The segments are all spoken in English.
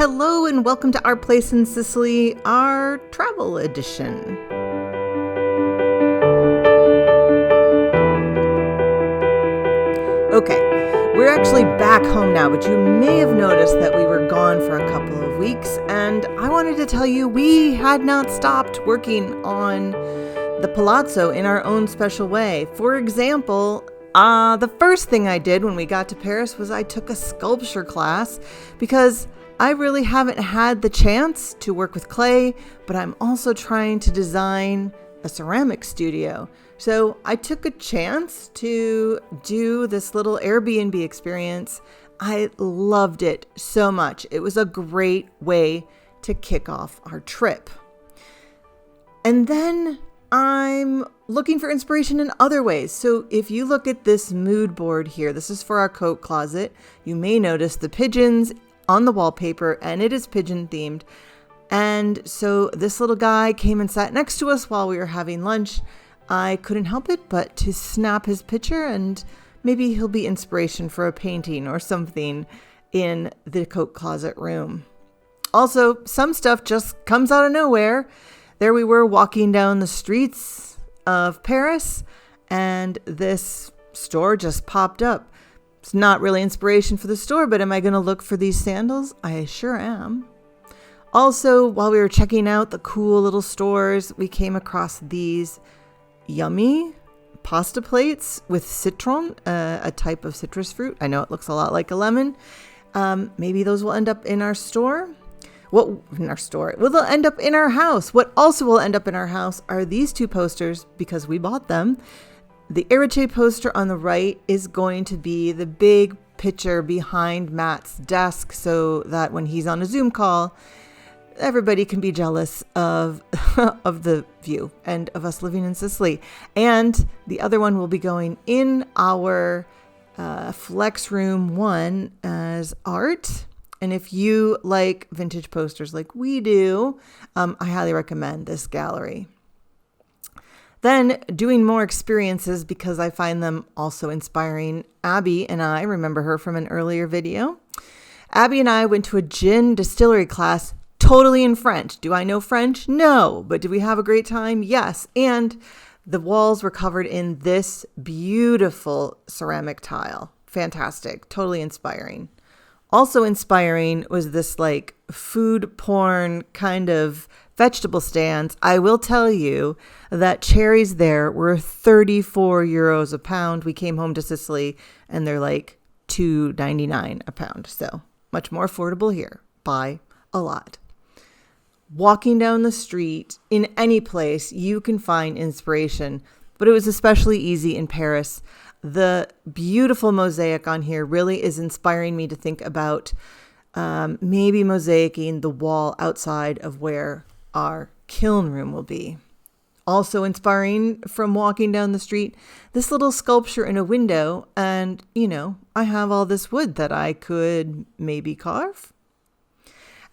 Hello and welcome to Our Place in Sicily, our travel edition. Okay, we're actually back home now, but you may have noticed that we were gone for a couple of weeks, and I wanted to tell you we had not stopped working on the Palazzo in our own special way. For example, the first thing I did when we got to Paris was I took a sculpture class because I really haven't had the chance to work with clay, but I'm also trying to design a ceramic studio. So I took a chance to do this little Airbnb experience. I loved it so much. It was a great way to kick off our trip. And then I'm looking for inspiration in other ways. So if you look at this mood board here, this is for our coat closet. You may notice the pigeons on the wallpaper, and it is pigeon themed. And so this little guy came and sat next to us while we were having lunch. I couldn't help it but to snap his picture, and maybe he'll be inspiration for a painting or something in the coat closet room. Also, some stuff just comes out of nowhere. There we were walking down the streets of Paris, and this store just popped up. It's not really inspiration for the store, but am I going to look for these sandals? I sure am. Also, while we were checking out the cool little stores, we came across these yummy pasta plates with citron, a type of citrus fruit. I know it looks a lot like a lemon. Maybe those will end up in our store. Well, they'll end up in our house. What also will end up in our house are these two posters because we bought them. The Erice poster on the right is going to be the big picture behind Matt's desk so that when he's on a Zoom call, everybody can be jealous of the view and of us living in Sicily. And the other one will be going in our Flex Room 1 as art. And if you like vintage posters like we do, I highly recommend this gallery. Then doing more experiences because I find them also inspiring. Abby and I remember her from an earlier video. Abby and I went to a gin distillery class totally in French. Do I know French? No. But did we have a great time? Yes. And the walls were covered in this beautiful ceramic tile. Fantastic. Totally inspiring. Also inspiring was this like food porn kind of vegetable stands. I will tell you that cherries there were 34 euros a pound. We came home to Sicily and they're like $2.99 a pound. So much more affordable here by a lot. Walking down the street in any place, you can find inspiration, but it was especially easy in Paris. The beautiful mosaic on here really is inspiring me to think about maybe mosaicing the wall outside of where our kiln room will be. Also inspiring from walking down the street, this little sculpture in a window, and I have all this wood that I could maybe carve.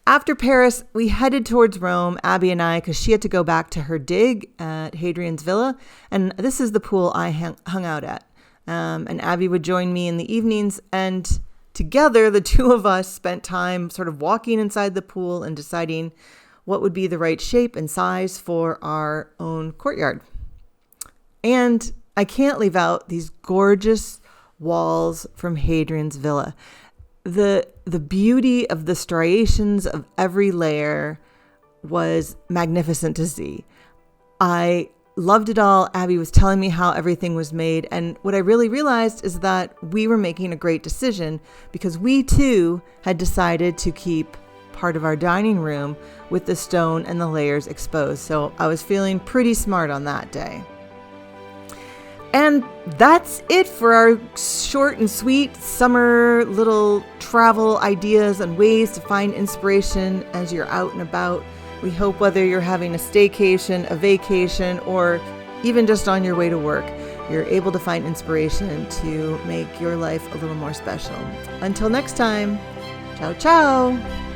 After Paris, we headed towards Rome, Abby and I, because she had to go back to her dig at Hadrian's Villa, and this is the pool I hung out at. And Abby would join me in the evenings, and together the two of us spent time sort of walking inside the pool and deciding what would be the right shape and size for our own courtyard. And I can't leave out these gorgeous walls from Hadrian's Villa. The beauty of the striations of every layer was magnificent to see. I loved it all. Abby was telling me how everything was made. And what I really realized is that we were making a great decision because we too had decided to keep part of our dining room with the stone and the layers exposed. So I was feeling pretty smart on that day. And that's it for our short and sweet summer little travel ideas and ways to find inspiration as you're out and about. We hope whether you're having a staycation, a vacation, or even just on your way to work, you're able to find inspiration to make your life a little more special. Until next time, ciao, ciao.